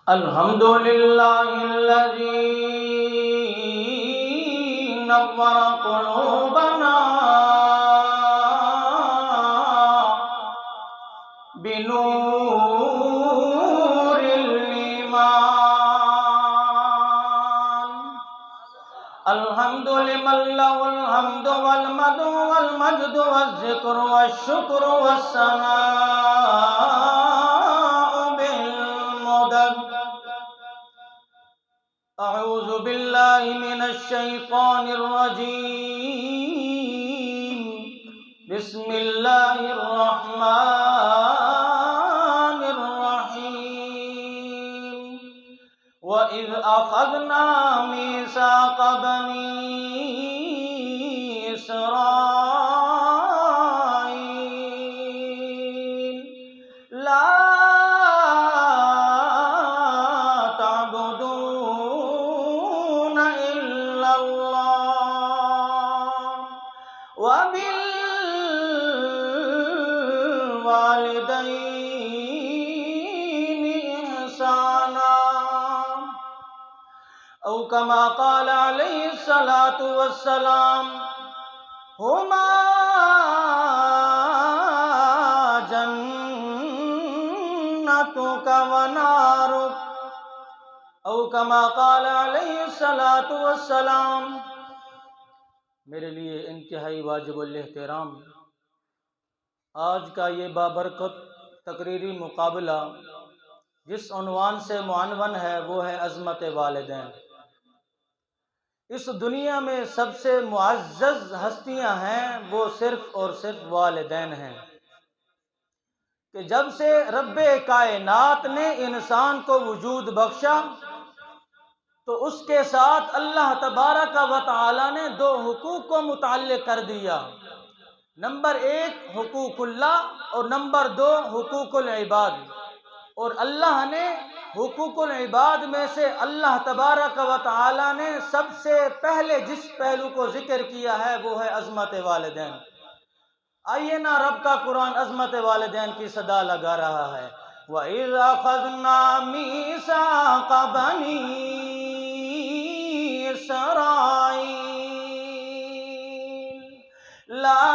الحمد لله الذي نور قلوبنا بنور الإيمان. الحمد لمن له الحمد والمدح والمجد والذكر والشكر والثناء بالمدد. أعوذ بالله من الشيطان الرجيم. بسم الله الرحمن الرحيم. وإذ أخذنا ميثاق بني إسرائيل لا تعبدون إلا الله وبالوالدين إحسانا أو كما قال عليه الصلاة والسلام هما جنتك ونارك أو كما قال عليه الصلاة والسلام. میرے لیے انتہائی واجب الاحترام آج کا یہ بابرکت تقریری مقابلہ جس عنوان سے معنون ہے وہ ہے عظمت والدین. اس دنیا میں سب سے معزز ہستیاں ہیں وہ صرف اور صرف والدین ہیں کہ جب سے رب کائنات نے انسان کو وجود بخشا تو اس کے ساتھ اللہ تبارک و تعالی نے دو حقوق کو متعلق کر دیا. نمبر 1 حقوق اللہ اور نمبر 2 حقوق العباد. اور اللہ نے حقوق العباد میں سے اللہ تبارک و تعالی نے سب سے پہلے جس پہلو کو ذکر کیا ہے وہ ہے عظمت والدین. آئیے نا رب کا قرآن عظمت والدین کی صدا لگا رہا ہے. وَإِذْ أَخَذْنَا مِيثَاقَ بَنِي إِسْرَائِيلَ لَا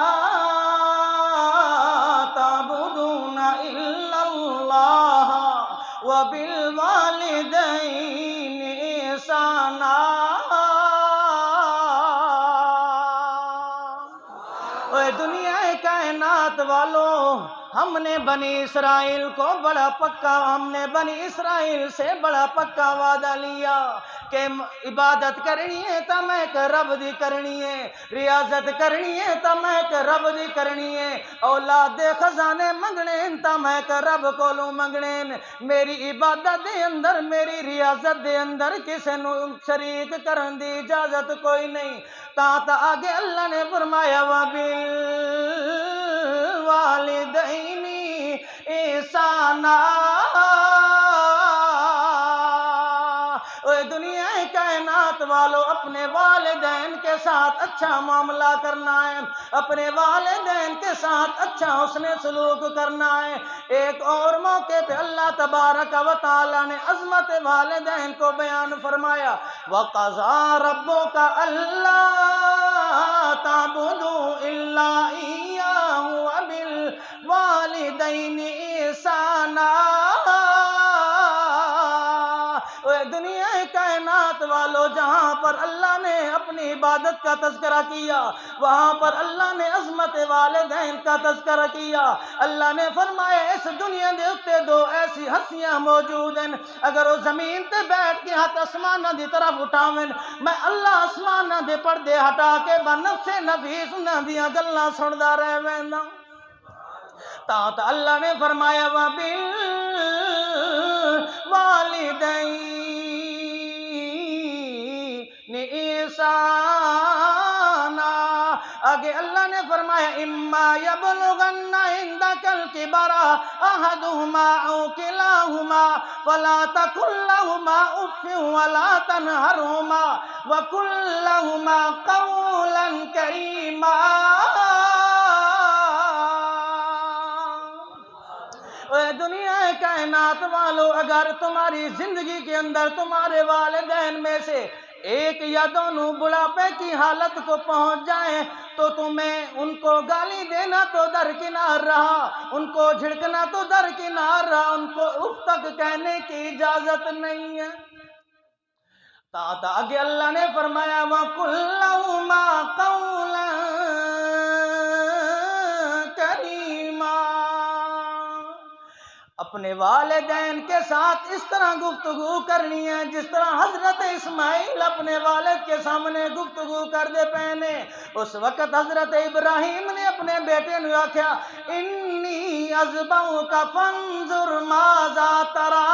تَعْبُدُونَ إِلَّا اللَّهَ وَبِالْوَالِدَيْنِ إِحْسَانًا. اے دنیا کائنات والوں، ہم نے بنی اسرائیل کو ہم نے بنی اسرائیل سے بڑا پکا وعدہ لیا کہ عبادت کرنی ہے تو میں رب دی کرنی ہے، ریاضت کرنی ہے تو میں رب دی کرنی ہے، اولاد دے خزانے منگنے تو میں رب کولوں منگنے. میری عبادت دے اندر میری ریاضت دے اندر کسے نو شریک کرن دی اجازت کوئی نہیں. تا آگے اللہ نے فرمایا وَبِالْوَالِدَيْنِ إِحْسَانًا. اے دنیا کائنات والوں، اپنے والدین کے ساتھ اچھا معاملہ کرنا ہے، اپنے والدین کے ساتھ اچھا حسن سلوک کرنا ہے. ایک اور موقع پہ اللہ تبارک و تعالی نے عظمت والدین کو بیان فرمایا. وَقَضَىٰ رَبُّكَ أَلَّا تَعْبُدُوا إِلَّا إِيَّاهُ وَبِالْوَالِدَيْنِ إِحْسَانًا. دنیا کائنات والو، جہاں پر اللہ نے اپنی عبادت کا تذکرہ کیا وہاں پر اللہ نے عظمت والدین کا تذکرہ کیا. اللہ نے فرمایا اس دنیا دے اتے دو ایسی ہستیاں موجود ہیں، اگر وہ زمین تے بیٹھ کے ہاتھ آسمانہ دی طرف اٹھاویں میں اللہ آسمانہ دے پردے ہٹا کے بنفس نفیس انہاں دیاں گلاں سندا رہ ویندا. تا اللہ نے فرمایا وَبِالْوَالِدَيْنِ إِحْسَانًا. آگے اللہ نے فرمایا اِمَّا يَبْلُغَنَّ عِندَكَ الْكِبَرَ أَحَدُهُمَا أَوْ كِلَاهُمَا فَلَا تَقُل لَّهُمَا أُفٍّ وَلَا تَنْهَرْهُمَا وَقُل لَّهُمَا قَوْلًا كَرِيمًا. اے دنیا کائنات والو، اگر تمہاری زندگی کے اندر تمہارے والدین میں سے ایک یا دونوں بڑھاپے کی حالت کو پہنچ جائیں تو تمہیں ان کو گالی دینا تو درکنار رہا، ان کو جھڑکنا تو درکنار رہا، ان کو اف تک کہنے کی اجازت نہیں ہے۔ آگے اللہ نے فرمایا وَقُلْ لَهُمَا قَوْلًا كَرِيمًا، اپنے والدین کے ساتھ اس طرح گفتگو کرنی ہے جس طرح حضرت اسماعیل اپنے والد کے سامنے گفتگو کر دے پہنے۔ اس وقت حضرت ابراہیم نے اپنے بیٹے نے کہا انی اذبحک فانظر ماذا تری،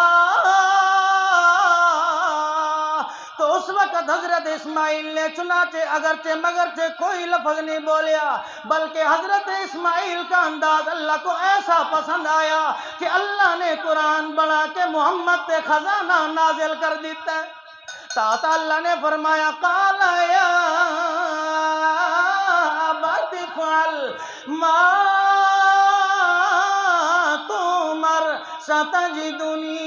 تو اس وقت حضرت اسماعیل نے چنانچہ اگرچہ مگرچہ کوئی لفظ نہیں بولیا، بلکہ حضرت اسماعیل کا انداز اللہ کو ایسا پسند آیا کہ اللہ نے قرآن بنا کے محمد پہ خزانہ نازل کر دیتا ہے۔ تا اللہ نے فرمایا قال یا ابت افعل ما تؤمر ستجدنی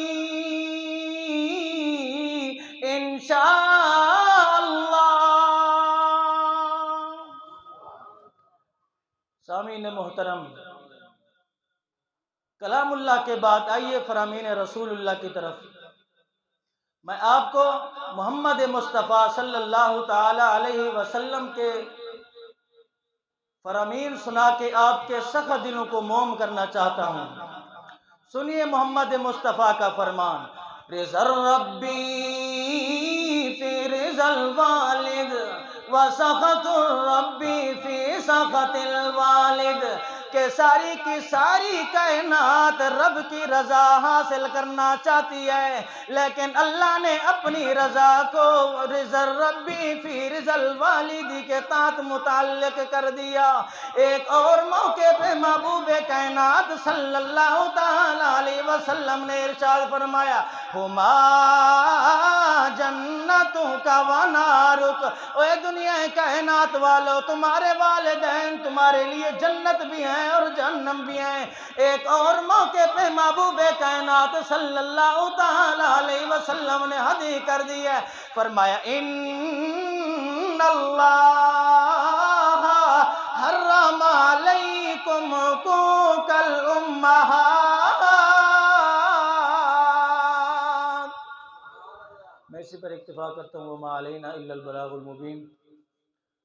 انشاء اللہ۔ سامعین محترم، کلام اللہ کے بعد آئیے فرامین رسول اللہ کی طرف۔ میں آپ کو محمد مصطفیٰ صلی اللہ تعالی علیہ وسلم کے فرامین سنا کے آپ کے سخت دلوں کو موم کرنا چاہتا ہوں۔ سنیے محمد مصطفیٰ کا فرمان، رضا الربی فی رضا الوالد وسخط الربی فی سخط الوالد، کہ ساری کی ساری کائنات رب کی رضا حاصل کرنا چاہتی ہے، لیکن اللہ نے اپنی رضا کو رضا الربی فی رضا الوالد کے تحت متعلق کر دیا۔ ایک اور موقع پہ محبوب کائنات صلی اللہ تعالی علیہ وسلم نے ارشاد فرمایا ہما جنتک و نارک، اے دنیا کائنات والو، تمہارے والدین تمہارے لیے جنت بھی ہیں اور جہنم بھی ہیں۔ ایک اور موقع پہ محبوب کائنات صلی اللہ تعالی علیہ وسلم نے حدیث کر دی ہے، فرمایا ان اللہ حرم علیکم حقوق الامہات۔ میں اسی پر اکتفا کرتا ہوں، وما علینا الا البلاغ المبین۔